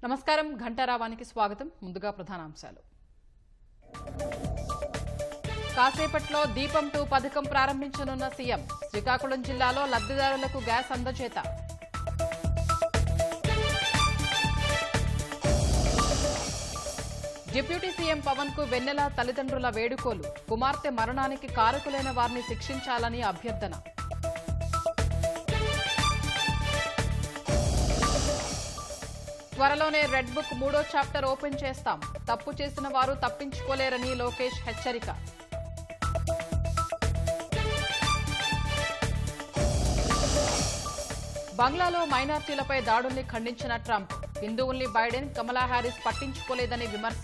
నమస్కారం ఘంటారావానికి స్వాగతం. ముందుగా ప్రధానాంశాలు. కాసేపట్లో దీపం 2 పథకం ప్రారంభించనున్న సీఎం. శ్రీకాకుళం జిల్లాలో లబ్ధిదారులకు గ్యాస్ అందజేత. డిప్యూటీ సీఎం పవన్ కు వెన్నెల తల్లిదండ్రుల వేడుకోలు. కుమార్తె మరణానికి కారకులైన వారిని శిక్షించాలని అభ్యర్థన. త్వరలోనే రెడ్ బుక్ 3వ చాప్టర్ ఓపెన్ చేస్తాం. తప్పు చేసిన వారు తప్పించుకోలేరని లోకేష్ హెచ్చరిక. బంగ్లాలో మైనార్టీలపై దాడుల్ని ఖండించిన ట్రంప్. హిందువుల్ని బైడెన్, కమలా హ్యారిస్ పట్టించుకోలేదని విమర్శ.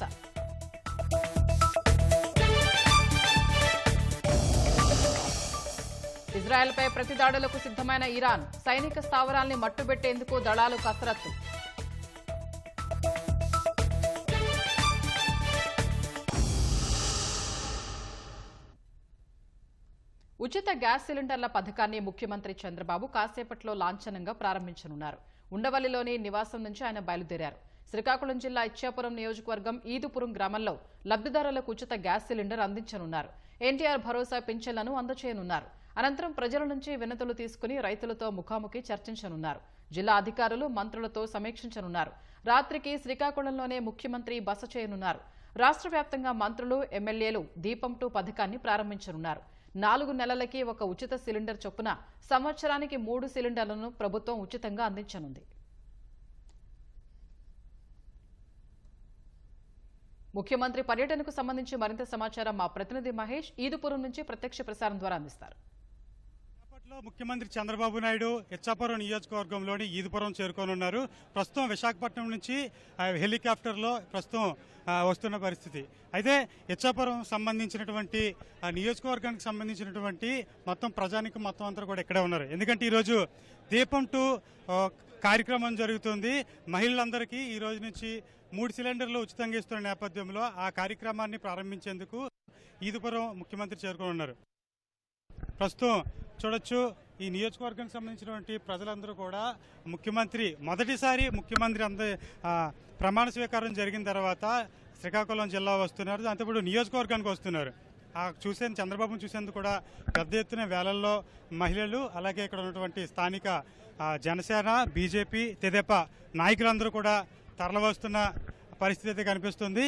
ఇజ్రాయెల్పై ప్రతిదాడులకు సిద్ధమైన ఇరాన్. సైనిక స్థావరాల్ని మట్టుబెట్టేందుకు దళాలు కసరత్తు. ఉచిత గ్యాస్ సిలిండర్ల పథకాన్ని ముఖ్యమంత్రి చంద్రబాబు కాసేపట్లో లాంఛనంగా ప్రారంభించనున్నారు. ఉండవల్లిలోని నివాసం నుంచి ఆయన బయలుదేరారు. శ్రీకాకుళం జిల్లా ఇచ్చాపురం నియోజకవర్గం ఈదుపురం గ్రామంలో లబ్ధిదారులకు ఉచిత గ్యాస్ సిలిండర్ అందించనున్నారు. ఎన్టీఆర్ భరోసా పింఛన్లను అందజేయనున్నారు. అనంతరం ప్రజల నుంచి వినతులు తీసుకుని రైతులతో ముఖాముఖి చర్చించనున్నారు. జిల్లా అధికారులు, మంత్రులతో సమీక్షించనున్నారు. రాత్రికి శ్రీకాకుళంలోనే ముఖ్యమంత్రి బస చేయనున్నారు. రాష్ట్ర వ్యాప్తంగా మంత్రులు, ఎమ్మెల్యేలు దీపం 2 పథకాన్ని ప్రారంభించనున్నారు. 4 నెలలకి ఒక ఉచిత సిలిండర్ చొప్పున సంవత్సరానికి 3 సిలిండర్లను ప్రభుత్వం ఉచితంగా అందించనుంది. ముఖ్యమంత్రి పర్యటనకు సంబంధించి మరింత సమాచారం మా ప్రతినిధి మహేష్ ఈదుపురం నుంచి ప్రత్యక్ష ప్రసారం ద్వారా అందిస్తారు. ముఖ్యమంత్రి చంద్రబాబు నాయుడు ఇచ్చాపురం నియోజకవర్గంలోని ఈదుపురం చేరుకోనున్నారు. ప్రస్తుతం విశాఖపట్నం నుంచి హెలికాప్టర్లో ప్రస్తుతం వస్తున్న పరిస్థితి. అయితే ఇచ్చాపురం సంబంధించినటువంటి నియోజకవర్గానికి సంబంధించినటువంటి మొత్తం ప్రజానికి మొత్తం అంతా కూడా ఇక్కడే ఉన్నారు. ఎందుకంటే ఈరోజు దీపం 2 కార్యక్రమం జరుగుతుంది. మహిళలందరికీ ఈ రోజు నుంచి 3 సిలిండర్లు ఉచితంగా ఇస్తున్న నేపథ్యంలో ఆ కార్యక్రమాన్ని ప్రారంభించేందుకు ఈదుపురం ముఖ్యమంత్రి చేరుకోనున్నారు. ప్రస్తుతం చూడొచ్చు, ఈ నియోజకవర్గానికి సంబంధించినటువంటి ప్రజలందరూ కూడా మొదటిసారి ముఖ్యమంత్రి ప్రమాణ స్వీకారం జరిగిన తర్వాత శ్రీకాకుళం జిల్లా వస్తున్నారు. దాంతోపాటు నియోజకవర్గానికి వస్తున్నారు. చంద్రబాబును చూసేందుకు కూడా పెద్ద ఎత్తున వేలల్లో మహిళలు, అలాగే ఇక్కడ ఉన్నటువంటి స్థానిక జనసేన, బీజేపీ, తెదేపా నాయకులందరూ కూడా తరలివస్తున్న పరిస్థితి అయితే కనిపిస్తుంది.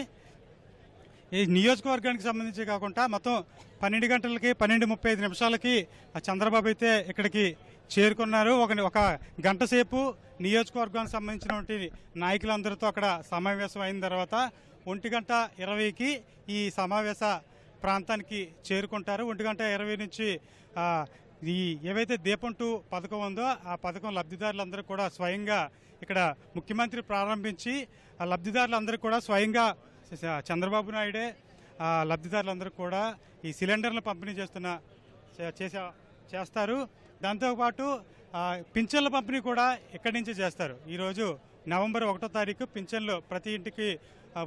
ఈ నియోజకవర్గానికి సంబంధించి కాకుండా మొత్తం 12 గంటలకి 12:35 చంద్రబాబు అయితే ఇక్కడికి చేరుకున్నారు. ఒక గంట సేపు నియోజకవర్గానికి సంబంధించినటువంటి నాయకులందరితో అక్కడ సమావేశం అయిన తర్వాత 1:20కి ఈ సమావేశ ప్రాంతానికి చేరుకుంటారు. 1:20 నుంచి ఈ ఏవైతే దీపం 2 పథకం ఉందో ఆ పథకం లబ్ధిదారులందరూ కూడా స్వయంగా ఇక్కడ ముఖ్యమంత్రి ప్రారంభించి ఆ లబ్ధిదారులందరూ కూడా స్వయంగా చంద్రబాబు నాయుడే లబ్ధిదారులందరూ కూడా ఈ సిలిండర్లు పంపిణీ చేస్తారు. దాంతోపాటు పింఛన్ల పంపిణీ కూడా ఇక్కడి నుంచి చేస్తారు. ఈరోజు నవంబర్ 1వ తారీఖు పింఛన్లు ప్రతి ఇంటికి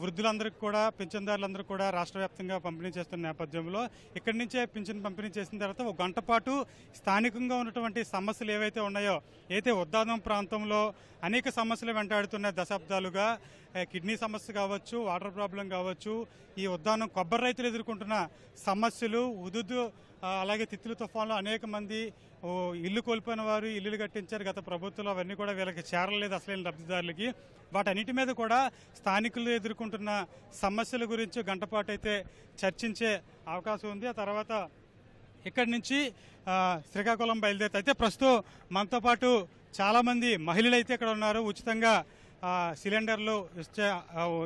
వృద్ధులందరికీ కూడా, పింఛన్దారులందరూ కూడా రాష్ట్ర వ్యాప్తంగా పంపిణీ చేస్తున్న నేపథ్యంలో ఇక్కడి నుంచే పింఛన్ పంపిణీ చేసిన తర్వాత 1 గంట పాటు స్థానికంగా ఉన్నటువంటి సమస్యలు ఏవైతే ఉన్నాయో, అయితే ఉద్దానం ప్రాంతంలో అనేక సమస్యలు వెంటాడుతున్న దశాబ్దాలుగా, కిడ్నీ సమస్య కావచ్చు, వాటర్ ప్రాబ్లం కావచ్చు, ఈ ఉద్దానం కొబ్బరి రైతులు ఎదుర్కొంటున్న సమస్యలు, అలాగే తిత్లీ తుఫాన్లో అనేక మంది ఇల్లు కోల్పోయిన వారు ఇల్లులు కట్టించారు గత ప్రభుత్వంలో. అవన్నీ కూడా వీళ్ళకి చేరలేదు అసలైన లబ్ధిదారులకి. వాటన్నిటి మీద కూడా స్థానికులు ఎదుర్కొంటున్న సమస్యల గురించి గంట పాటు అయితే చర్చించే అవకాశం ఉంది. ఆ తర్వాత ఇక్కడి నుంచి శ్రీకాకుళం బయలుదేరితే, అయితే ప్రస్తుతం మనతో పాటు చాలామంది మహిళలు అయితే ఇక్కడ ఉన్నారు. ఉచితంగా సిలిండర్లు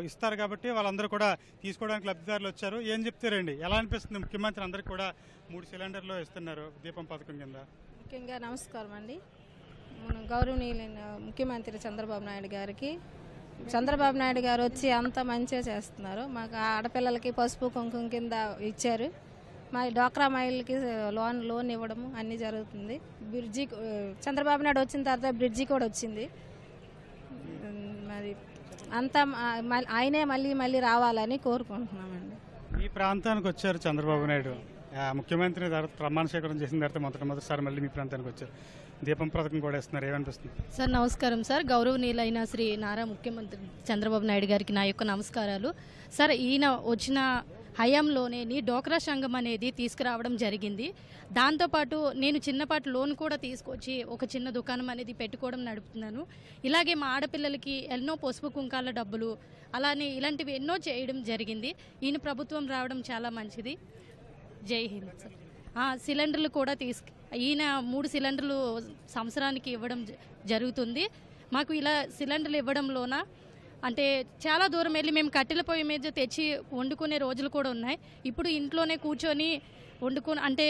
ఇస్తారు కాబట్టి వాళ్ళందరూ కూడా తీసుకోవడానికి లబ్ధిదారులు వచ్చారు. ఏం చెప్తారండి, ఎలా అనిపిస్తుంది? ముఖ్యమంత్రి అందరికీ కూడా 3 సిలిండర్లు ఇస్తున్నారు దీపం పథకం కింద. ముఖ్యంగా నమస్కారం అండి. మన గౌరవనీయులైన ముఖ్యమంత్రి చంద్రబాబు నాయుడు గారికి, చంద్రబాబు నాయుడు గారు వచ్చి అంత మంచిగా చేస్తున్నారు. మాకు ఆడపిల్లలకి పసుపు కుంకుమ కింద ఇచ్చారు. మా డ్వాక్రా మహిళలకి లోన్ ఇవ్వడము అన్నీ జరుగుతుంది. బ్రిడ్జి చంద్రబాబు నాయుడు వచ్చిన తర్వాత బ్రిడ్జి కూడా వచ్చింది. మరి అంతా ఆయనే మళ్ళీ రావాలని కోరుకుంటున్నామండి. ఈ ప్రాంతానికి వచ్చారు చంద్రబాబు నాయుడు ముఖ్యమంత్రి ప్రమాణ స్వీకారం చేసిన తర్వాత మొదటిసారి మళ్ళీ మీ ప్రాంతానికి వచ్చారు. దీపం పథకం కూడా ఇస్తున్నారు, ఏమనిపిస్తుంది? సార్ నమస్కారం సార్. గౌరవనీయులైన శ్రీ నారా ముఖ్యమంత్రి చంద్రబాబు నాయుడు గారికి నా యొక్క నమస్కారాలు. సార్ ఈయన వచ్చిన హయాంలోనే డోక్రా సంఘం అనేది తీసుకురావడం జరిగింది. దాంతోపాటు నేను చిన్నపాటి లోన్ కూడా తీసుకొచ్చి ఒక చిన్న దుకాణం అనేది పెట్టుకోవడం నడుపుతున్నాను. ఇలాగే మా ఆడపిల్లలకి ఎన్నో పసుపు కుంకాల డబ్బులు అలానే ఇలాంటివి ఎన్నో చేయడం జరిగింది. ఈయన ప్రభుత్వం రావడం చాలా మంచిది. జై హింద్ సార్. సిలిండర్లు కూడా ఈయన 3 సిలిండర్లు సంవత్సరానికి ఇవ్వడం జరుగుతుంది. మాకు ఇలా సిలిండర్లు ఇవ్వడంలోన అంటే చాలా దూరం వెళ్ళి మేము కట్టెల పొయ్యి మీద తెచ్చి వండుకునే రోజులు కూడా ఉన్నాయి. ఇప్పుడు ఇంట్లోనే కూర్చొని అంటే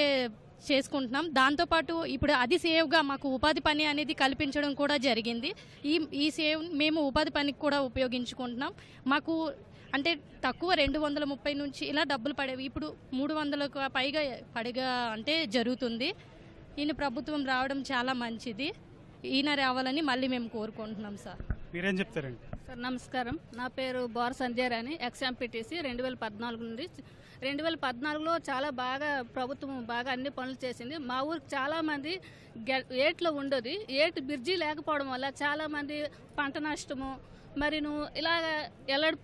చేసుకుంటున్నాం. దాంతోపాటు ఇప్పుడు అది సేవ్గా మాకు ఉపాధి పని అనేది కల్పించడం కూడా జరిగింది. ఈ సేవ్ మేము ఉపాధి పనికి కూడా ఉపయోగించుకుంటున్నాం. మాకు అంటే తక్కువ 230 నుంచి ఇలా డబ్బులు పడేవి, ఇప్పుడు 300కు పైగా అంటే జరుగుతుంది. ఈయన ప్రభుత్వం రావడం చాలా మంచిది. ఈయన రావాలని మళ్ళీ మేము కోరుకుంటున్నాం సార్. మీరేం చెప్తారండి? సార్ నమస్కారం. నా పేరు బోర సంధ్యారాణి, ఎక్స్ఎంపీటీసీ 2014 నుండి. 2014లో చాలా బాగా ప్రభుత్వం బాగా అన్ని పనులు చేసింది. మా ఊరికి చాలామంది ఏట్లో ఉండదు. ఏటి బ్రిడ్జి లేకపోవడం వల్ల చాలామంది పంట నష్టము మరి ఇలాగ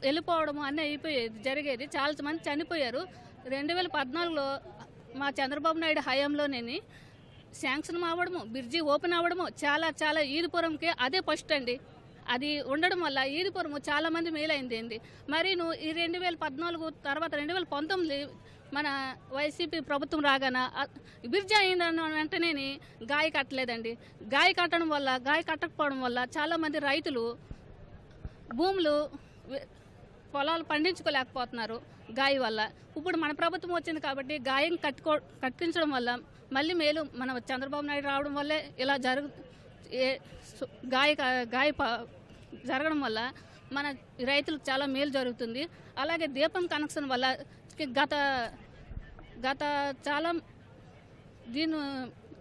వెళ్ళిపోవడము అన్నీ జరిగేది. చాలా మంది చనిపోయారు. 2014లో మా చంద్రబాబు నాయుడు హయాంలోనే శాంక్షన్ అవ్వడము, బ్రిడ్జి ఓపెన్ అవ్వడము చాలా ఈదుపురంకి అదే ఫస్ట్ అండి. అది ఉండడం వల్ల ఈదుపురము చాలా మంది మేలైంది. మరి ఈ 2014 తర్వాత 2019 మన వైసీపీ ప్రభుత్వం రాగాన బ్రిడ్జి అయిందన్న వెంటనే గాయ కట్టలేదండి. గాయ కట్టకపోవడం వల్ల చాలామంది రైతులు భూములు పొలాలు పండించుకోలేకపోతున్నారు గాయ వల్ల. ఇప్పుడు మన ప్రభుత్వం వచ్చింది కాబట్టి గాయం కట్టించడం వల్ల మళ్ళీ మేలు మన చంద్రబాబు నాయుడు రావడం వల్లే ఇలా గాయ జరగడం వల్ల మన రైతులకు చాలా మేలు జరుగుతుంది. అలాగే దీపం కనెక్షన్ వల్ల గత చాలా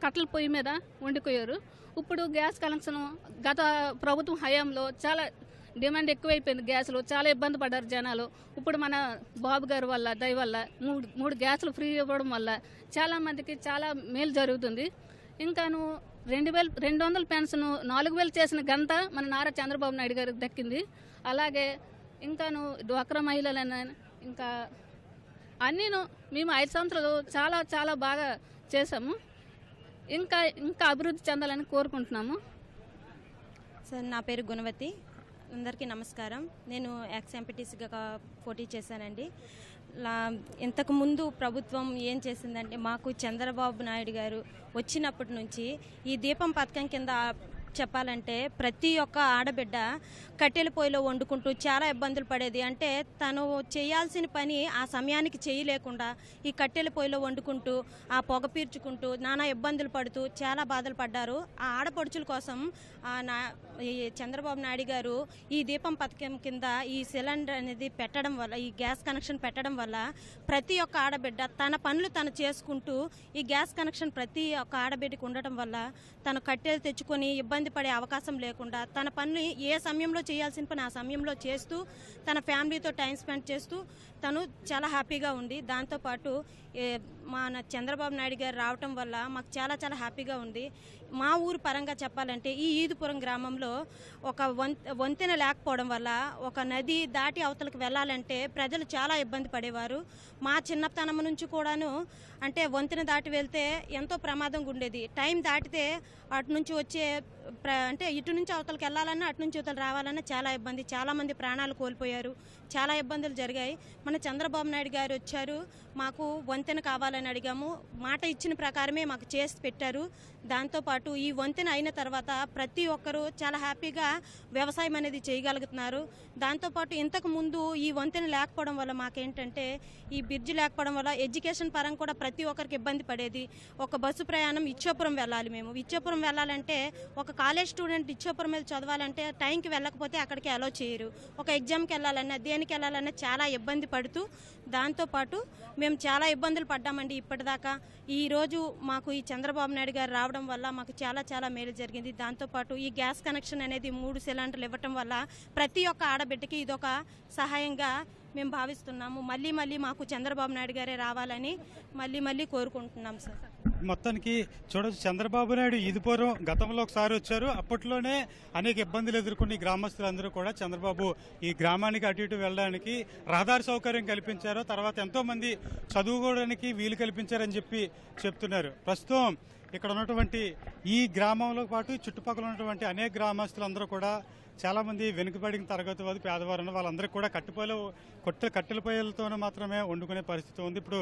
కట్టెల పొయ్యి మీద వండుకోయారు. ఇప్పుడు గ్యాస్ కనెక్షన్ గత ప్రభుత్వం హయాంలో చాలా డిమాండ్ ఎక్కువైపోయింది. గ్యాసులు చాలా ఇబ్బంది పడ్డారు జనాలు. ఇప్పుడు మన బాబు గారి వల్ల దయ వల్ల 3 గ్యాసులు ఫ్రీ ఇవ్వడం వల్ల చాలా మందికి చాలా మేలు జరుగుతుంది. ఇంకాను 200 పెన్షన్ 4000 చేసిన ఘనత మన నారా చంద్రబాబు నాయుడు గారికి దక్కింది. అలాగే ఇంకాను డ్వాక్రా మహిళలైనా ఇంకా అన్నీను మేము 5 సంవత్సరాలు చాలా బాగా చేసాము. ఇంకా అభివృద్ధి చెందాలని కోరుకుంటున్నాము. సార్ నా పేరు గుణవతి. అందరికీ నమస్కారం. నేను ఎక్స్ఎంపీటీసీగా పోటీ చేశానండి. ఇంతకుముందు ప్రభుత్వం ఏం చేసిందంటే మాకు చంద్రబాబు నాయుడు గారు వచ్చినప్పటి నుంచి ఈ దీపం పథకం కింద చెప్పాలంటే ప్రతి ఒక్క ఆడబిడ్డ కట్టెల పొయ్యిలో వండుకుంటూ చాలా ఇబ్బందులు పడేది. అంటే తను చేయాల్సిన పని ఆ సమయానికి చేయలేకుండా ఈ కట్టెల పొయ్యిలో వండుకుంటూ ఆ పొగ పీల్చుకుంటూ నానా ఇబ్బందులు పడుతూ చాలా బాధలు పడ్డారు. ఆ ఆడపడుచుల కోసం ఈ చంద్రబాబు నాయుడు గారు ఈ దీపం పథకం కింద ఈ సిలిండర్ అనేది పెట్టడం వల్ల, ఈ గ్యాస్ కనెక్షన్ పెట్టడం వల్ల ప్రతి ఒక్క ఆడబిడ్డ తన పనులు తను చేసుకుంటూ ఈ గ్యాస్ కనెక్షన్ ప్రతి ఒక్క ఆడబిడ్డకి ఉండటం వల్ల తను కట్టెలు తెచ్చుకొని ఇబ్బంది పడే అవకాశం లేకుండా తన పనులు ఏ సమయంలో చేయాల్సిన పని ఆ సమయంలో చేస్తూ తన ఫ్యామిలీతో టైం స్పెండ్ చేస్తూ తను చాలా హ్యాపీగా ఉంది. దాంతోపాటు మన చంద్రబాబు నాయుడు గారు రావటం వల్ల మాకు చాలా హ్యాపీగా ఉంది. మా ఊరు పరంగా చెప్పాలంటే ఈ ఈదుపురం గ్రామంలో ఒక వంతెన లేకపోవడం వల్ల ఒక నది దాటి అవతలకు వెళ్ళాలంటే ప్రజలు చాలా ఇబ్బంది పడేవారు. మా చిన్నతనం నుంచి కూడాను అంటే వంతెన దాటి వెళ్తే ఎంతో ప్రమాదంగా ఉండేది. టైం దాటితే అటు నుంచి వచ్చే అంటే ఇటు నుంచి అవతలకి వెళ్ళాలన్నా అటు నుంచి అవతలు రావాలన్నా చాలా ఇబ్బంది. చాలామంది ప్రాణాలు కోల్పోయారు. చాలా ఇబ్బందులు జరిగాయి. మన చంద్రబాబు నాయుడు గారు వచ్చారు, మాకు వంతెన కావాలని అడిగాము. మాట ఇచ్చిన ప్రకారమే మాకు చేసి పెట్టారు. దాంతోపాటు ఈ వంతెన అయిన తర్వాత ప్రతి ఒక్కరూ చాలా హ్యాపీగా వ్యవసాయం అనేది చేయగలుగుతున్నారు. దాంతోపాటు ఇంతకు ముందు ఈ వంతెన లేకపోవడం వల్ల మాకేంటంటే ఈ బ్రిడ్జ్ లేకపోవడం వల్ల ఎడ్యుకేషన్ పరంగా కూడా ప్రతి ఒక్కరికి ఇబ్బంది పడేది. ఒక బస్సు ప్రయాణం ఇచ్చాపురం వెళ్ళాలి. మేము ఇచ్చాపురం వెళ్ళాలంటే ఒక కాలేజ్ స్టూడెంట్ ఇచ్చాపురం మీద చదవాలంటే టైంకి వెళ్ళకపోతే అక్కడికి అలో చేయరు. ఒక ఎగ్జామ్కి వెళ్ళాలన్నా దేనికి వెళ్ళాలన్నా చాలా ఇబ్బంది పడుతూ దాంతోపాటు మేము చాలా ఇబ్బందులు పడ్డామండి ఇప్పటిదాకా. ఈరోజు మాకు ఈ చంద్రబాబు నాయుడు గారు రావడం వల్ల మాకు చాలా మేలు జరిగింది. దాంతోపాటు ఈ గ్యాస్ కనెక్షన్ అనేది 3 సిలిండర్లు ఇవ్వటం వల్ల ప్రతి ఒక్క ఆడబిడ్డకి ఇదొక సహాయంగా మేము భావిస్తున్నాము. మళ్ళీ మాకు చంద్రబాబు నాయుడు గారే రావాలని మళ్ళీ కోరుకుంటున్నాం సార్. మొత్తానికి చూడొచ్చు, చంద్రబాబు నాయుడు ఈదుపురం గతంలో ఒకసారి వచ్చారు. అప్పట్లోనే అనేక ఇబ్బందులు ఎదుర్కొన్న ఈ గ్రామస్తులందరూ కూడా చంద్రబాబు ఈ గ్రామానికి అటు ఇటు వెళ్ళడానికి రహదారి సౌకర్యం కల్పించారు. తర్వాత ఎంతో మంది చదువుకోవడానికి వీలు కల్పించారని చెప్పి చెప్తున్నారు. ప్రస్తుతం ఇక్కడ ఉన్నటువంటి ఈ గ్రామంలో పాటు చుట్టుపక్కల ఉన్నటువంటి అనేక గ్రామస్తులందరూ కూడా చాలామంది వెనుకబడిన తరగతి వారు, పేదవారు, వాళ్ళందరికీ కూడా కట్టెల పొయ్యలతోనే మాత్రమే వండుకునే పరిస్థితి ఉంది. ఇప్పుడు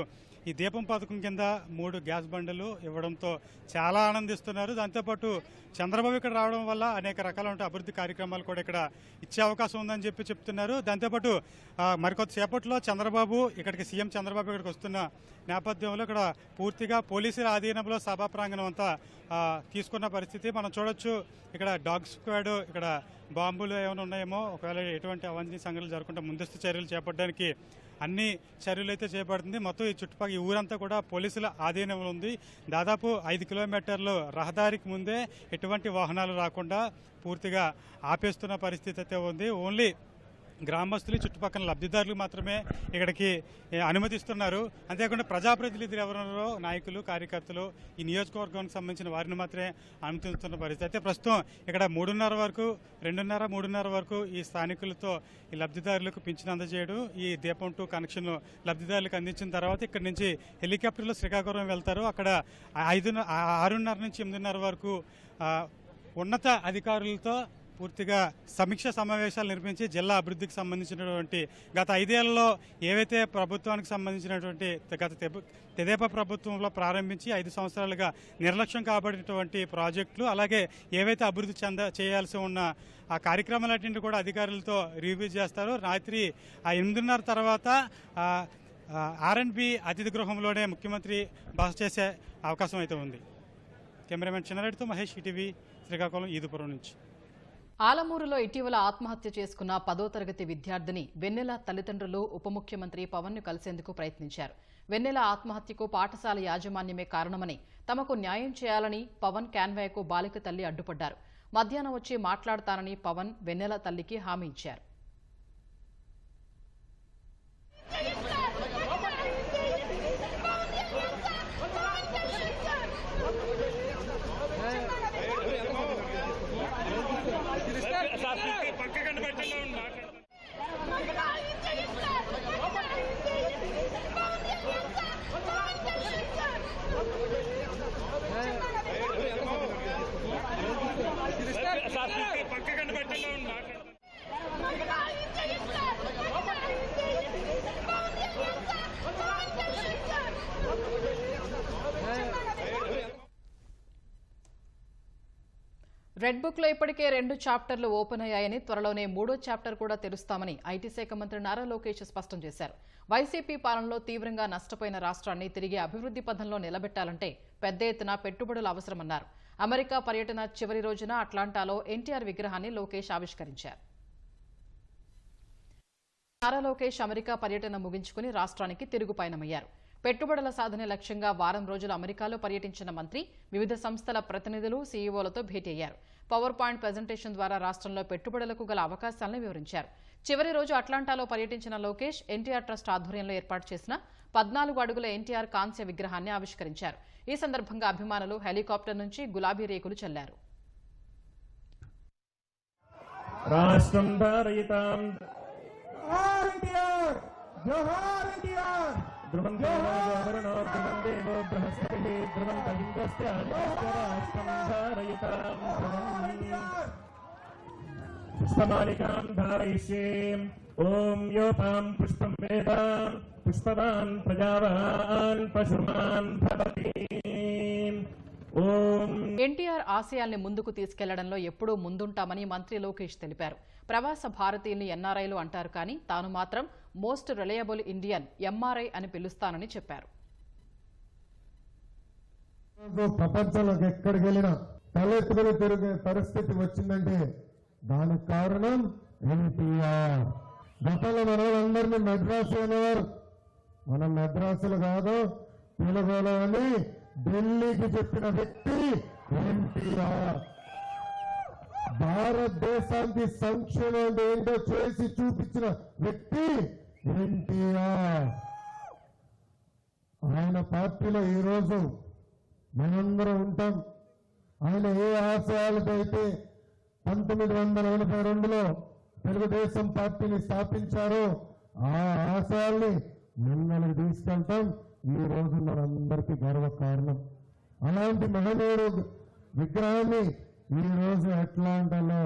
ఈ దీపం పథకం కింద 3 గ్యాస్ బండలు ఇవ్వడంతో చాలా ఆనందిస్తున్నారు. దాంతోపాటు చంద్రబాబు ఇక్కడ రావడం వల్ల అనేక రకాల అభివృద్ధి కార్యక్రమాలు కూడా ఇక్కడ ఇచ్చే అవకాశం ఉందని చెప్తున్నారు. దాంతోపాటు మరికొద్దిసేపట్లో చంద్రబాబు ఇక్కడికి సీఎం చంద్రబాబు ఇక్కడికి వస్తున్న నేపథ్యంలో ఇక్కడ పూర్తిగా పోలీసుల ఆధీనంలో సభా ప్రాంగణం అంతా తీసుకున్న పరిస్థితి మనం చూడొచ్చు. ఇక్కడ డాగ్ స్క్వాడ్, ఇక్కడ బాంబులు ఏమైనా ఉన్నాయేమో, ఒకవేళ ఎటువంటి అవాంఛనీయ సంఘటనలు జరగకుండా ముందస్తు చర్యలు చేపట్టడానికి అన్ని చర్యలు అయితే చేపడుతుంది. మొత్తం ఈ చుట్టుపక్కల ఈ ఊరంతా కూడా పోలీసుల ఆధీనంలో ఉంది. దాదాపు 5 కిలోమీటర్లు రహదారికి ముందే ఎటువంటి వాహనాలు రాకుండా పూర్తిగా ఆపేస్తున్న పరిస్థితి అయితే ఉంది. ఓన్లీ గ్రామస్తులు, చుట్టుపక్కల లబ్ధిదారులు మాత్రమే ఇక్కడికి అనుమతిస్తున్నారు. అంతేకాకుండా ప్రజాప్రతినిధులు ఎవరున్నారో, నాయకులు, కార్యకర్తలు, ఈ నియోజకవర్గానికి సంబంధించిన వారిని మాత్రమే అనుమతిస్తున్న పరిస్థితి. అయితే ప్రస్తుతం ఇక్కడ 3:30 వరకు ఈ స్థానికులతో ఈ లబ్ధిదారులకు పింఛను అందజేయడం, ఈ దీపం 2 కనెక్షన్ లబ్ధిదారులకు అందించిన తర్వాత ఇక్కడ నుంచి హెలికాప్టర్లో శ్రీకాకుళం వెళ్తారు. అక్కడ 6:30 నుంచి 8:30 వరకు ఉన్నత అధికారులతో పూర్తిగా సమీక్ష సమావేశాలు నిర్వహించి జిల్లా అభివృద్ధికి సంబంధించినటువంటి గత 5 ఏళ్లలో ఏవైతే ప్రభుత్వానికి సంబంధించినటువంటి గత తెదేపా ప్రభుత్వంలో ప్రారంభించి 5 సంవత్సరాలుగా నిర్లక్ష్యం కాబడినటువంటి ప్రాజెక్టులు, అలాగే ఏవైతే అభివృద్ధి చేయాల్సి ఉన్న ఆ కార్యక్రమాలన్నింటినీ కూడా అధికారులతో రివ్యూ చేస్తారు. రాత్రి 8:30 తర్వాత R&B అతిథి గృహంలోనే ముఖ్యమంత్రి బస చేసే అవకాశం అయితే ఉంది. కెమెరామెన్ చిన్నారెడ్డితో మహేష్, ఈటీవీ, శ్రీకాకుళం, ఈదుపురం నుంచి. ఆలమూరులో ఇటీవల ఆత్మహత్య చేసుకున్న 10వ తరగతి విద్యార్థిని వెన్నెల తల్లిదండ్రులు ఉప ముఖ్యమంత్రి పవన్ ను కలిసేందుకు ప్రయత్నించారు. వెన్నెల ఆత్మహత్యకు పాఠశాల యాజమాన్యమే కారణమని, తమకు న్యాయం చేయాలని పవన్ కాన్వాయ్కు బాలిక తల్లి అడ్డుపడ్డారు. మధ్యాహ్నం వచ్చి మాట్లాడతానని పవన్ వెన్నెల తల్లికి హామీ ఇచ్చారు. రెడ్ బుక్ లో ఇప్పటికే 2 చాప్టర్లు ఓపెన్ అయ్యాయని, త్వరలోనే 3వ చాప్టర్ కూడా తెరుస్తామని ఐటీ శాఖ మంత్రి నారా లోకేష్ స్పష్టం చేశారు. వైసీపీ పాలనలో తీవ్రంగా నష్టపోయిన రాష్ట్రాన్ని తిరిగి అభివృద్ధి పథంలో నిలబెట్టాలంటే పెద్ద ఎత్తున పెట్టుబడులు అవసరమన్నారు. అమెరికా పర్యటన చివరి రోజున అట్లాంటాలో ఎన్టీఆర్ విగ్రహాన్ని లోకేష్ ఆవిష్కరించారు. నారా లోకేష్ అమెరికా పర్యటన ముగించుకుని రాష్ట్రానికి తిరుగు పయనమయ్యారు. పెట్టుబడుల సాధన లక్ష్యంగా వారం రోజులు అమెరికాలో పర్యటించిన మంత్రి వివిధ సంస్థల ప్రతినిధులు, సీఈఓలతో భేటీ అయ్యారు. పవర్ పాయింట్ ప్రెజెంటేషన్ ద్వారా రాష్ట్రంలో పెట్టుబడులకు గల అవకాశాలను వివరించారు. చివరి రోజు అట్లాంటాలో పర్యటించిన లోకేష్ ఎన్టీఆర్ ట్రస్ట్ ఆధ్వర్యంలో ఏర్పాటు చేసిన 14 అడుగుల ఎన్టీఆర్ కాంస్య విగ్రహాన్ని ఆవిష్కరించారు. ఈ సందర్భంగా అభిమానులు హెలికాప్టర్ నుంచి గులాబీ రేకులు చల్లారు. ధ్రువం దేవో బృహస్పతి ధ్రువం పుష్పమాలికాం ధారయిష్యే. ఓం యోపాం పుష్పం వేద పుష్పవాన్ ప్రజావాన్ పశుమాన్ భవతి. ఎన్టీఆర్ ఆశయాల్ని ముందుకు తీసుకెళ్లడంలో ఎప్పుడూ ముందుంటామని మంత్రి లోకేష్ తెలిపారు. ప్రవాస భారతీయుల్ని ఎన్ఆర్ఐలు అంటారు కానీ తాను మాత్రం మోస్ట్ రిలయబుల్ ఇండియన్ ఎంఆర్ఐ అని పిలుస్తానని చెప్పారు. ప్రపంచంలోకి ఎక్కడికి వెళ్ళినా తలెత్తుకుని తిరిగే పరిస్థితి వచ్చిందంటే దానికి కారణం ఎన్టీఆర్. గతంలో మనలందరినీ మెడ్రాసు అనేవారు. మనం మెడ్రాసులు కాదు తెలుగులో అని ఢిల్లీకి చెప్పిన వ్యక్తి ఎన్టీఆర్. భారతదేశానికి సంక్షేమం ఏంటో చేసి చూపించిన వ్యక్తి ఎన్టీఆర్. ఆయన పార్టీలో ఈరోజు మేమందరం ఉంటాం. ఆయన ఏ ఆశయాలతో అయితే 1982లో తెలుగుదేశం పార్టీని స్థాపించారో ఆ ఆశయాల్ని ముందరకు తీసుకెళ్తాం. ఈ రోజు మనందరికీ గర్వ కారణం. అలాంటి మహనీయుడు విగ్రహాన్ని ఈ రోజు అట్లాంటాలో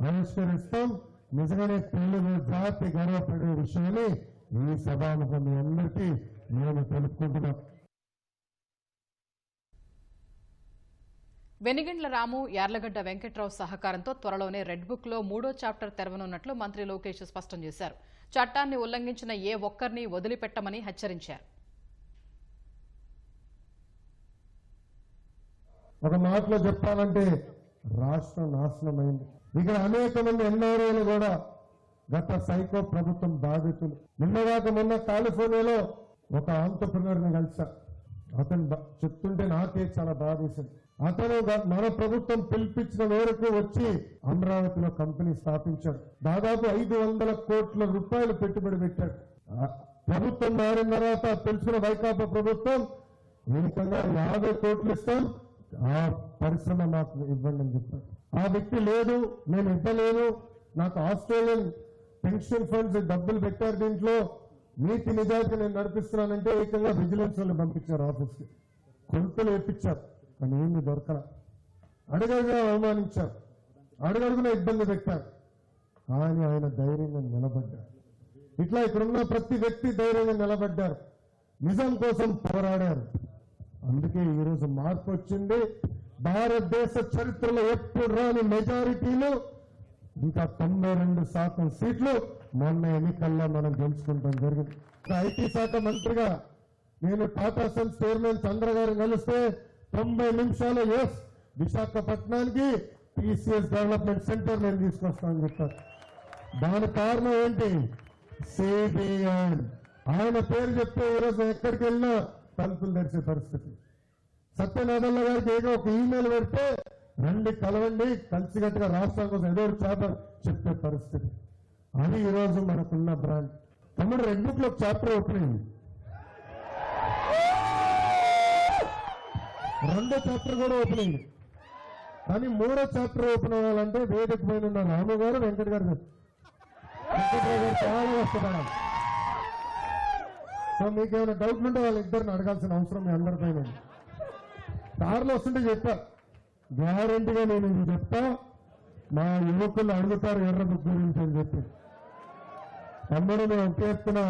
ఆవిష్కరిస్తాం. నిజంగానే తెలుగు జాతి గర్వపడే విషయాన్ని ఈ సభాముఖం మీ అందరికీ నేను తెలుపుకుంటున్నాం. వెనిగండ్ల రాము, యార్లగడ్డ వెంకట్రావు సహకారంతో త్వరలోనే రెడ్ బుక్ లో 3వ చాప్టర్ తెరవనున్నట్లు మంత్రి లోకేష్ స్పష్టం చేశారు. చట్టాన్ని ఉల్లంఘించిన ఏ ఒక్కరిని వదిలిపెట్టమని హెచ్చరించారు. ఒక మాటలో చెప్పాలంటే రాష్ట్రం నాశనమైంది. ఇక్కడ అనేక మంది ఎన్ఆర్ఐలు కూడా గత సైకో ప్రభుత్వం బాధితులు. నిన్నగాక మొన్న కాలిఫోర్నియాలో ఒక ఆంటర్ప్రినర్ని కలిసా. అతను చెప్తుంటే నాకే చాలా బాధేసింది. అతను మన ప్రభుత్వం పిలిపించిన మేరకు వచ్చి అమరావతిలో కంపెనీ స్థాపించాడు. దాదాపు 500 కోట్ల రూపాయలు పెట్టుబడి పెట్టాడు. ప్రభుత్వం మారిన తర్వాత తెలిసిన వైకాపా ప్రభుత్వం ఏకంగా 50 కోట్లు ఇస్తాం, ఆ పరిశ్రమ నాకు ఇవ్వండి అని చెప్పారు. ఆ వ్యక్తి లేదు, నేను ఇవ్వలేను, నాకు ఆస్ట్రేలియన్ పెన్షన్ ఫండ్స్ డబ్బులు పెట్టారు, దీంట్లో నీతి నిజాయితీ నేను నడిపిస్తున్నానంటే ఏకంగా విజిలెన్స్ వాళ్ళు పంపించారు ఆఫీస్కి. కొనుక్కలు వేయించారు, కానీ ఏమి దొరకల. అడుగడుగునా అవమానించారు, అడుగడుగునా ఇబ్బంది పెట్టారు. కానీ ఆయన ధైర్యంగా నిలబడ్డారు. ఇట్లా ఇక్కడున్న ప్రతి వ్యక్తి ధైర్యంగా నిలబడ్డారు, నిజం కోసం పోరాడారు. అందుకే ఈరోజు మార్పు వచ్చింది. భారతదేశ చరిత్రలో ఎప్పుడు రాని మెజారిటీలు, ఇంకా 92% సీట్లు మొన్న ఎన్నికల్లో మనం గెలుచుకుంటాం జరిగింది. ఐటీ శాఖ మంత్రిగా నేను టాటా సన్స్ చైర్మన్ చంద్ర గారు కలిస్తే 90 నిమిషాలు విశాఖపట్నానికి టీసీఎస్ డెవలప్మెంట్ సెంటర్ నేను తీసుకొస్తానని చెప్పారు. దాని కారణం ఏంటి? సిబిఎన్. ఆయన పేరు చెప్తే ఈరోజు ఎక్కడికి వెళ్ళినా తలుపులు తెరిచే పరిస్థితి. సత్యనారాయణ గారికి ఏదో ఒక ఈమెయిల్ పెడితే రండి కలవండి, కలిసికట్టుగా రాష్ట్రం కోసం ఏదో చాప్టర్ చెప్పే పరిస్థితి. అది ఈరోజు మనకున్న బ్రాండ్. తమ్ముడు రెడ్ బుక్ లో చాప్టర్ ఓపెన్ అయింది, 2వ చాప్టర్ కూడా ఓపెన్ అయింది. కానీ 3వ చాప్టర్ ఓపెన్ అవ్వాలంటే వేదిక పైన ఉన్న రాము గారు, వెంకటరావు గారు చాలా కష్టపడాలి. సో మీకేమైనా డౌట్లు ఉంటే వాళ్ళిద్దరిని అడగాల్సిన అవసరం మీ అందరిపైన. కార్లో వస్తుంటే చెప్పా, గ్యారంటీగా నేను ఇది చెప్తా, మా యువకులు అడుగుతారు ఎర్ర బుక్ గురించి అని చెప్పి. తమ్ముడు నేను ఒకే చెప్తున్నా,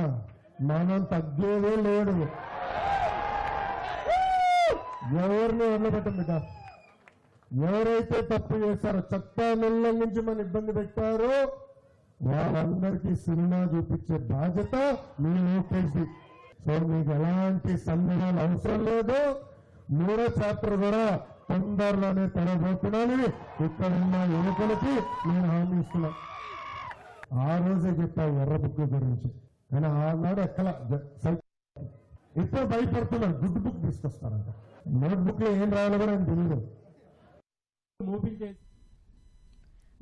మనం తగ్గేదే లేడు. ఎవరిని వదిలిపెట్టం బిడ్డ. ఎవరైతే తప్పు చేశారో, చట్టాన్ని ఉల్లంఘించి మన ఇబ్బంది పెట్టారో వాళ్ళందరికీ సినిమా చూపించే బాధ్యత మీ లోకేష్ది. సో మీకు ఎలాంటి సందేహాలు అవసరం లేదు. 3వ చాప్టర్ కూడా తొందరలోనే తెరబోతున్నానని ఇక్కడ ఉన్న యువకులకి నేను హామీ ఇస్తున్నా. ఆ రోజే చెప్పా ఎర్ర బుక్ గురించి, కానీ ఆనాడు ఎక్కల ఇప్పుడు భయపడుతున్నారు, గుడ్ బుక్ తీసుకొస్తారంట. నోట్ బుక్ లో ఏం రాయాలో కూడా ఆయన తెలియదు. మూవింగ్ చేసి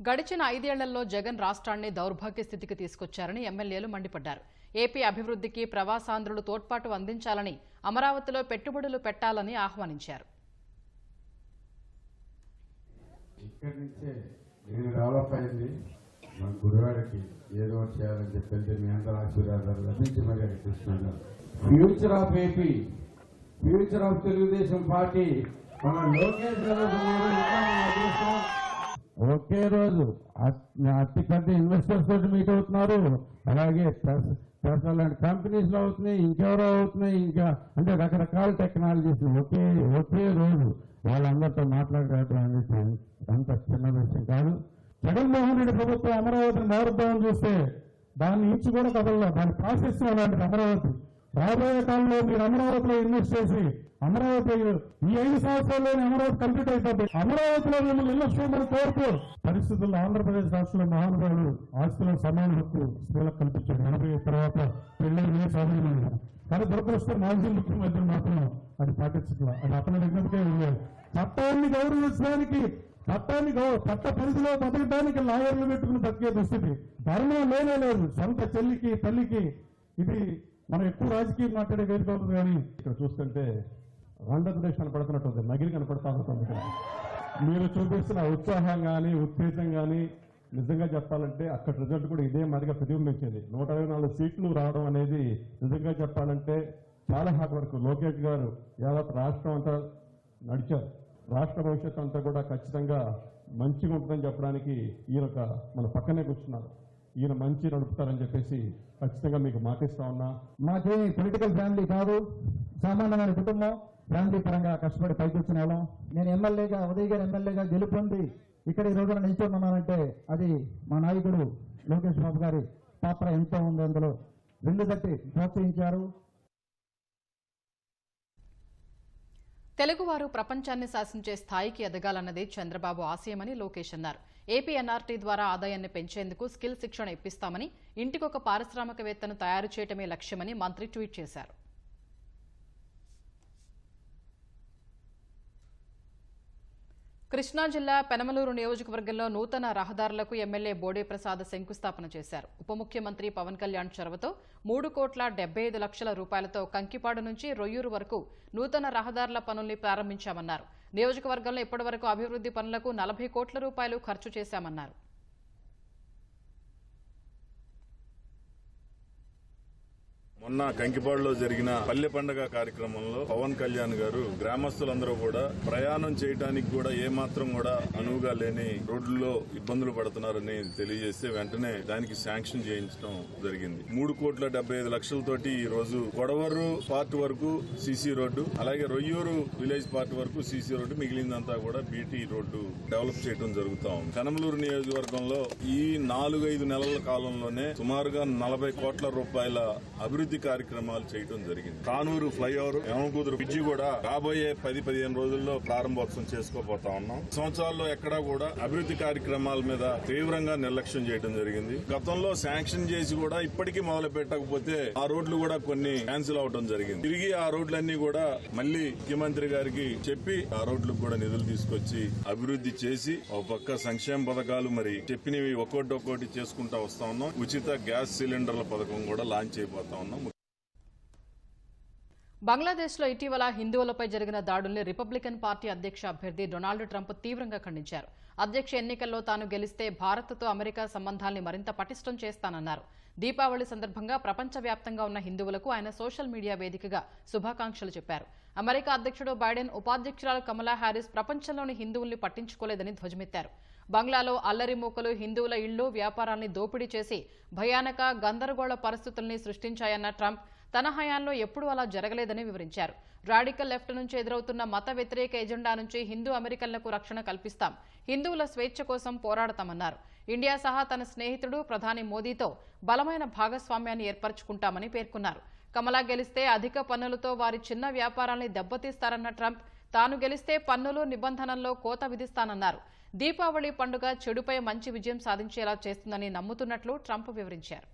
గడిచిన 5 ఏళ్లలో జగన్ రాష్ట్రాన్ని దౌర్భాగ్య స్థితికి తీసుకొచ్చారని ఎమ్మెల్యేలు మండిపడ్డారు. ఏపీ అభివృద్ధికి ప్రవాసాంధ్రులు తోడ్పాటు అందించాలని, అమరావతిలో పెట్టుబడులు పెట్టాలని ఆహ్వానించారు. ఇక్కడి నుంచే నేను డెవలప్ అయింది, మన గుడివాడకి ఏదో చేయాలని చెప్పి మీ అందరూ ఆశీర్వాదాలు లభించి మరి అనిపిస్తున్నాను. Future of AP, future of Telugu Desam party మన లోకేష్ ఒకే రోజు అతిపెద్ద ఇన్వెస్టర్స్ తోటి మీట్ అవుతున్నారు. అలాగే పర్సనల్ అండ్ కంపెనీస్ లో అవుతున్నాయి, ఇంకెవరో అవుతున్నాయి, ఇంకా అంటే రకరకాల టెక్నాలజీస్ ఒకే రోజు వాళ్ళందరితో మాట్లాడటం అనేది అంత చిన్న విషయం కాదు. జగన్మోహన్ రెడ్డి ప్రభుత్వం అమరావతిని మారుద్దామని చూస్తే దాన్ని ఇంచు కూడా కదలలేదు. దాని ప్రాసెస్ అలాంటిది అమరావతి. రాబోయే కాలంలో మీరు అమరావతిలో ఇన్వెస్ట్ చేసి అమరావతి ఈ 5 సంవత్సరాల్లోనే అమరావతి కంప్లీట్ అయిపోతుంది. అమరావతిలో మిమ్మల్ని ఇన్వెస్ట్ చేయమని కోరుతూ పరిస్థితుల్లో ఆంధ్రప్రదేశ్ రాష్ట్రంలో మహానుభావులు ఆస్తులో సమాన హక్కు స్త్రీలకు కల్పించారు. 80 తర్వాత పెళ్లి సాధన. కానీ దురదృష్టం మాజీ ముఖ్యమంత్రి మాత్రం అది పాటించట్లా. అది అతని దగ్గరకే ఉండేది. చట్టాన్ని గౌరవించడానికి, చట్ట పరిధిలో బతకడానికి లాయర్లు పెట్టుకుని బతికే దుస్థితి. ధర్మం లేనే లేదు. సొంత చెల్లికి తల్లికి ఇది మనం ఎక్కువ రాజకీయం మాట్లాడే వేదిక అవుతుంది. కానీ ఇక్కడ చూస్తుంటే ఆంధ్రప్రదేశ్ కనపడుతున్నట్టుంది, నగిరి కనపడతా ఉంటుంది ఇక్కడ. మీరు చూపిస్తున్న ఉత్సాహం కానీ ఉత్తేజం కానీ నిజంగా చెప్పాలంటే అక్కడ రిజల్ట్ కూడా ఇదే మాదిరిగా ప్రతిబింబించింది. 124 సీట్లు రావడం అనేది నిజంగా చెప్పాలంటే చాలా హార్డ్ వర్క్. లోకేష్ గారు యావత్ రాష్ట్రం అంతా నడిచారు. రాష్ట్ర భవిష్యత్తు అంతా కూడా ఖచ్చితంగా మంచిగా ఉంటుందని చెప్పడానికి ఈయన మన పక్కనే కూర్చున్నారు. ఈయన మంచి నడుపుతారని చెప్పేసి ఖచ్చితంగా మీకు మాటిస్తా ఉన్నా. మాకేమి పొలిటికల్ ఫ్యామిలీ కాదు, సామాన్యమైన కుటుంబం. ఫ్యామిలీ పరంగా కష్టపడి పైకి వచ్చిన వాళ్ళం. నేను ఎమ్మెల్యేగా, ఉదయ్ గారు ఎమ్మెల్యేగా గెలుపొంది ఇక్కడ ఈ రోజున నిల్చున్నానంటే అది మా నాయకుడు లోకేష్ బాబు గారి పాత్ర ఎంతో ఉంది. అందులో రెండు తట్టి ప్రోత్సహించారు. తెలుగువారు ప్రపంచాన్ని శాసించే స్థాయికి ఎదగాలన్నది చంద్రబాబు ఆశయమని లోకేష్ అన్నారు. ఏపీ ఎన్ఆర్టీ ద్వారా ఆదాయాన్ని పెంచేందుకు స్కిల్ శిక్షణ ఇప్పిస్తామని, ఇంటికొక పారిశ్రామికవేత్తను తయారు చేయటమే లక్ష్యమని మంత్రి ట్వీట్ చేశారు. కృష్ణా జిల్లా పెనమలూరు నియోజకవర్గంలో నూతన రహదారులకు ఎమ్మెల్యే బోడే ప్రసాద్ శంకుస్థాపన చేశారు. ఉప ముఖ్యమంత్రి పవన్ కళ్యాణ్ చొరవతో 3,75 లక్షల రూపాయలతో కంకిపాడు నుంచి రొయ్యూరు వరకు నూతన రహదారుల పనుల్ని ప్రారంభించామన్నారు. నియోజకవర్గంలో ఇప్పటివరకు అభివృద్ధి పనులకు 40 కోట్ల రూపాయలు ఖర్చు చేశామన్నారు. మొన్న కంకిపాడులో జరిగిన పల్లె పండుగ కార్యక్రమంలో పవన్ కళ్యాణ్ గారు గ్రామస్తులందరూ కూడా ప్రయాణం చేయడానికి కూడా ఏమాత్రం కూడా అనువుగా లేని రోడ్లలో ఇబ్బందులు పడుతున్నారని తెలియజేస్తే వెంటనే దానికి శాంక్షన్ చేయించడం జరిగింది. 3,75 లక్షలతోటి ఈ రోజు కొడవరు పార్ట్ వరకు సీసీ రోడ్డు, అలాగే రొయ్యూరు విలేజ్ పార్ట్ వరకు సీసీ రోడ్డు, మిగిలిందంతా కూడా బీటీ రోడ్డు డెవలప్ చేయడం జరుగుతా ఉంది. పెనమలూరు నియోజకవర్గంలో ఈ 4-5 నెలల కాలంలోనే సుమారుగా 40 కోట్ల రూపాయల అభివృద్ధి కార్యక్రమాలు చేయడం జరిగింది. కానూరు ఫ్లైఓవర్, యమకూదురు బ్రిడ్జి కూడా రాబోయే 10-15 రోజుల్లో ప్రారంభోత్సవం చేసుకోబోతా ఉన్నాం. సంవత్సరాల్లో ఎక్కడా కూడా అభివృద్ధి కార్యక్రమాల మీద తీవ్రంగా నిర్లక్ష్యం చేయడం జరిగింది. గతంలో శాంక్షన్ చేసి కూడా ఇప్పటికీ మొదలు పెట్టకపోతే ఆ రోడ్లు కూడా కొన్ని క్యాన్సిల్ అవడం జరిగింది. తిరిగి ఆ రోడ్లన్నీ కూడా మళ్లీ ముఖ్యమంత్రి గారికి చెప్పి ఆ రోడ్లకు కూడా నిధులు తీసుకొచ్చి అభివృద్ధి చేసి ఒక పక్క సంక్షేమ పథకాలు మరి చెప్పినవి ఒక్కొక్కటి చేసుకుంటా వస్తా ఉన్నాం. ఉచిత గ్యాస్ సిలిండర్ల పథకం కూడా లాంచ్ అయిపోతా ఉన్నాం. బంగ్లాదేశ్లో ఇటీవల హిందువులపై జరిగిన దాడుల్ని రిపబ్లికన్ పార్టీ అధ్యక్ష అభ్యర్థి డొనాల్డ్ ట్రంప్ తీవ్రంగా ఖండించారు. అధ్యక్ష ఎన్నికల్లో తాను గెలిస్తే భారత్తో అమెరికా సంబంధాల్ని మరింత పటిష్టం చేస్తానన్నారు. దీపావళి సందర్భంగా ప్రపంచవ్యాప్తంగా ఉన్న హిందువులకు ఆయన సోషల్ మీడియా వేదికగా శుభాకాంక్షలు చెప్పారు. అమెరికా అధ్యక్షుడు బైడెన్, ఉపాధ్యక్షురాలు కమలా హ్యారిస్ ప్రపంచంలోని హిందువుల్ని పట్టించుకోలేదని ధ్వజమెత్తారు. బంగ్లాలో అల్లరి మూకలు హిందువుల ఇళ్లు, వ్యాపారాల్ని దోపిడీ చేసి భయానక గందరగోళ పరిస్థితుల్ని సృష్టించాయన్న ట్రంప్ తన హయాంలో ఎప్పుడూ అలా జరగలేదని వివరించారు. రాడికల్ లెఫ్ట్ నుంచి ఎదురవుతున్న మత వ్యతిరేక ఎజెండా నుంచి హిందూ అమెరికన్లకు రక్షణ కల్పిస్తాం, హిందువుల స్వేచ్ఛ కోసం పోరాడతామన్నారు. ఇండియా సహా తన స్నేహితుడు ప్రధాని మోదీతో బలమైన భాగస్వామ్యాన్ని ఏర్పరచుకుంటామని పేర్కొన్నారు. కమలా గెలిస్తే అధిక పన్నులతో వారి చిన్న వ్యాపారాల్ని దెబ్బతీస్తారన్న ట్రంప్ తాను గెలిస్తే పన్నులు, నిబంధనల్లో కోత విధిస్తానన్నారు. దీపావళి పండుగ చెడుపై మంచి విజయం సాధించేలా చేస్తుందని నమ్ముతున్నట్లు ట్రంప్ వివరించారు.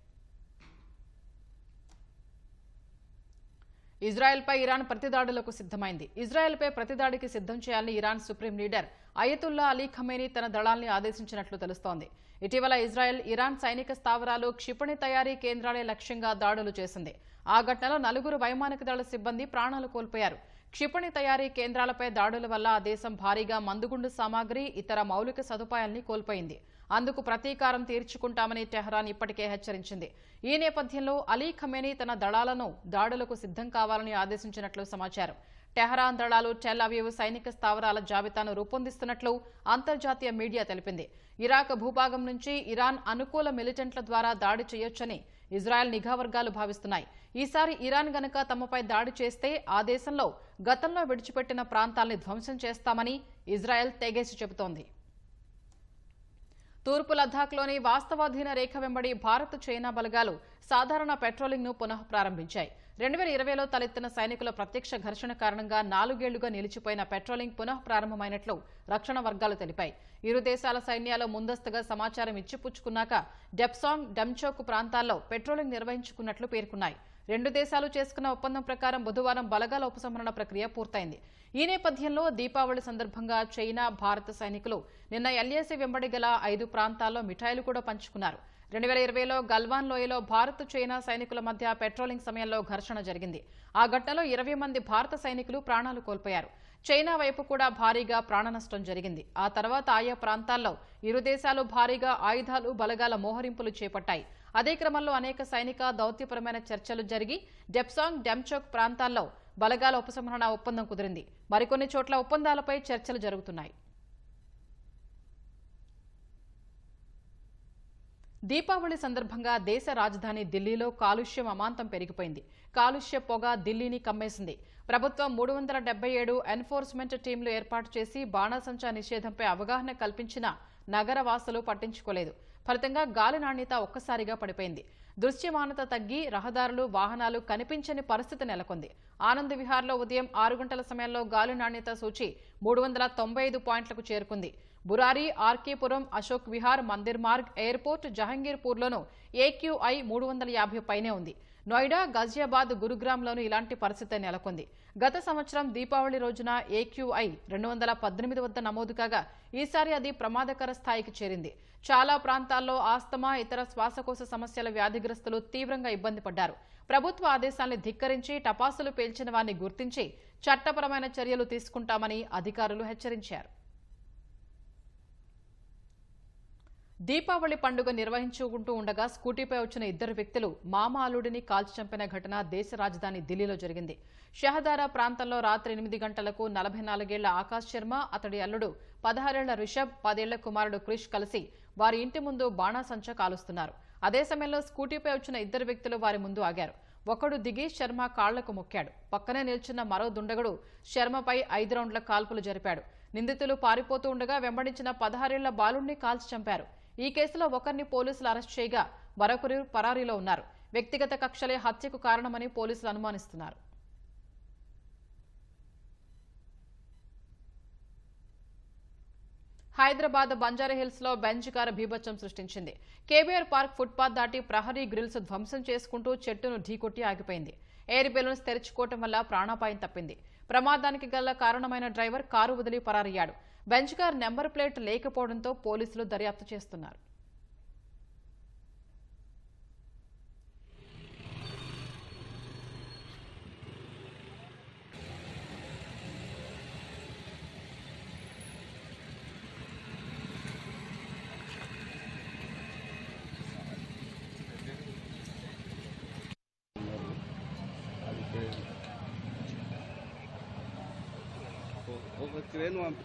ఇజ్రాయెల్పై ఇరాన్ ప్రతిదాడులకు సిద్ధమైంది. ఇజ్రాయెల్పై ప్రతిదాడికి సిద్ధం చేయాలని Iran supreme leader Ayatollah Ali Khamenei తన దళాల్ని ఆదేశించినట్లు తెలుస్తోంది. ఇటీవల ఇజ్రాయెల్ ఇరాన్ సైనిక స్థావరాలు, క్షిపణి తయారీ కేంద్రాలే లక్ష్యంగా దాడులు చేసింది. ఆ ఘటనలో 4 వైమానిక దళ సిబ్బంది ప్రాణాలు కోల్పోయారు. క్షిపణి తయారీ కేంద్రాలపై దాడుల వల్ల ఆ దేశం భారీగా మందుగుండు సామాగ్రి, ఇతర మౌలిక సదుపాయాల్ని కోల్పోయింది. అందుకు ప్రతీకారం తీర్చుకుంటామని టెహ్రాన్ ఇప్పటికే హెచ్చరించింది. ఈ నేపథ్యంలో అలీ ఖమేనీ తన దళాలను దాడులకు సిద్ధం కావాలని ఆదేశించినట్లు సమాచారం. టెహరాన్ దళాలు టెల్ అవీవ్ సైనిక స్థావరాల జాబితాను రూపొందిస్తున్నట్లు అంతర్జాతీయ మీడియా తెలిపింది. ఇరాక్ భూభాగం నుంచి ఇరాన్ అనుకూల మిలిటెంట్ల ద్వారా దాడి చేయొచ్చని ఇజ్రాయెల్ నిఘా వర్గాలు భావిస్తున్నాయి. ఈసారి ఇరాన్ గనక తమపై దాడి చేస్తే ఆ దేశంలో గతంలో విడిచిపెట్టిన ప్రాంతాల్ని ధ్వంసం చేస్తామని ఇజ్రాయెల్ తెగేసి చెబుతోంది. తూర్పు లద్దాఖ్లోని వాస్తవాధీన రేఖ వెంబడి భారత్, చైనా బలగాలు సాధారణ పెట్రోలింగ్ ను పునః ప్రారంభించాయి. 2020లో తలెత్తిన సైనికుల ప్రత్యక్ష ఘర్షణ కారణంగా 4 ఏళ్లుగా నిలిచిపోయిన పెట్రోలింగ్ పునః ప్రారంభమైనట్లు రక్షణ వర్గాలు తెలిపాయి. ఇరు దేశాల సైన్యాలు ముందస్తుగా సమాచారం ఇచ్చిపుచ్చుకున్నాక డెప్సాంగ్, డమ్చోక్ ప్రాంతాల్లో పెట్రోలింగ్ నిర్వహించుకున్నట్లు పేర్కొన్నాయి. 2 దేశాలు చేసుకున్న ఒప్పందం ప్రకారం బుధవారం బలగాల ఉపసంహరణ ప్రక్రియ పూర్తయింది. ఈ నేపథ్యంలో దీపావళి సందర్భంగా చైనా, భారత సైనికులు నిన్న ఎల్ఏసీ వెంబడి గల 5 ప్రాంతాల్లో మిఠాయిలు కూడా పంచుకున్నారు. 2020లో గల్వాన్ లోయలో భారత్ చైనా సైనికుల మధ్య పెట్రోలింగ్ సమయంలో ఘర్షణ జరిగింది. ఆ ఘటనలో 20 మంది భారత సైనికులు ప్రాణాలు కోల్పోయారు. చైనా వైపు కూడా భారీగా ప్రాణనష్టం జరిగింది. ఆ తర్వాత ఆయా ప్రాంతాల్లో ఇరు దేశాలు భారీగా ఆయుధాలు బలగాల మోహరింపులు చేపట్టాయి. అదే క్రమంలో అనేక సైనిక దౌత్యపరమైన చర్చలు జరిగి డెప్సాంగ్, డెమ్చోక్ ప్రాంతాల్లో బలగాల ఉపసంహరణ ఒప్పందం కుదిరింది. మరికొన్ని చోట్ల ఒప్పందాలపై చర్చలు జరుగుతున్నాయి. దీపావళి సందర్భంగా దేశ రాజధాని ఢిల్లీలో కాలుష్యం అమాంతం పెరిగిపోయింది. కాలుష్య పొగ ఢిల్లీని కమ్మేసింది. ప్రభుత్వం 377 ఎన్ఫోర్స్మెంట్ టీంలు ఏర్పాటు చేసి బాణాసంచా నిషేధంపై అవగాహన కల్పించినా నగర వాసులు పట్టించుకోలేదు. ఫలితంగా గాలి నాణ్యత ఒక్కసారిగా పడిపోయింది. దృశ్యమానత తగ్గి రహదారులు, వాహనాలు కనిపించని పరిస్థితి నెలకొంది. ఆనంద్ విహార్లో ఉదయం 6 గంటల సమయంలో గాలి నాణ్యత సూచి 395 పాయింట్లకు చేరుకుంది. బురారి, ఆర్కేపురం, అశోక్ విహార్, మందిర్ మార్గ్, ఎయిర్పోర్ట్, జహంగీర్పూర్లోనూ AQI 350 పైనే ఉంది. నోయిడా, గజియాబాద్, గురుగ్రామ్లోనూ ఇలాంటి పరిస్థితి నెలకొంది. గత సంవత్సరం దీపావళి రోజున AQI 218 వద్ద నమోదు కాగా ఈసారి అది ప్రమాదకర స్థాయికి చేరింది. చాలా ప్రాంతాల్లో ఆస్తమా, ఇతర శ్వాసకోశ సమస్యల వ్యాధిగ్రస్తులు తీవ్రంగా ఇబ్బంది పడ్డారు. ప్రభుత్వ ఆదేశాల్ని ధిక్కరించి టపాసులు పేల్చిన వారిని గుర్తించి చట్టపరమైన చర్యలు తీసుకుంటామని అధికారులు హెచ్చరించారు. దీపావళి పండుగ నిర్వహించుకుంటూ ఉండగా స్కూటీపై వచ్చిన 2 వ్యక్తులు మామ అల్లుడిని కాల్చి చంపిన ఘటన దేశ రాజధాని ఢిల్లీలో జరిగింది. షహదారా ప్రాంతంలో రాత్రి 8 గంటలకు 44 ఏళ్ల ఆకాష్ శర్మ, అతడి అల్లుడు 16 ఏళ్ల రిషబ్, 10 ఏళ్ల కుమారుడు క్రిష్ కలిసి వారి ఇంటి ముందు బాణాసంచా కాలుస్తున్నారు. అదే సమయంలో స్కూటీపై వచ్చిన 2 వ్యక్తులు వారి ముందు ఆగారు. ఒకడు దిగి శర్మ కాళ్లకు మొక్కాడు. పక్కనే నిల్చున్న మరో దుండగుడు శర్మపై 5 రౌండ్ల కాల్పులు జరిపాడు. నిందితులు పారిపోతూ ఉండగా వెంబడించిన 16 ఏళ్ల బాలుడిని కాల్చి చంపారు. ఈ కేసులో ఒకరిని పోలీసులు అరెస్ట్ చేయగా మరొకరు పరారీలో ఉన్నారు. వ్యక్తిగత కక్షలే హత్యకు కారణమని పోలీసులు అనుమానిస్తున్నారు. హైదరాబాద్ బంజారాహిల్స్ లో బెంచ్ కారు బీభత్సం సృష్టించింది. కేబీఆర్ పార్క్ ఫుట్పాత్ దాటి ప్రహరీ గ్రిల్స్ ధ్వంసం చేసుకుంటూ చెట్టును ఢీకొట్టి ఆగిపోయింది. ఎయిర్ బెలూన్స్ తెరుచుకోవటం వల్ల ప్రాణాపాయం తప్పింది. ప్రమాదానికి గల కారణమైన డ్రైవర్ కారు వదిలి పరారయ్యాడు. బెంచ్ కార్ నెంబర్ ప్లేట్ లేకపోవడంతో పోలీసులు దర్యాప్తు చేస్తున్నారు. ఒక క్రేన్ పంపి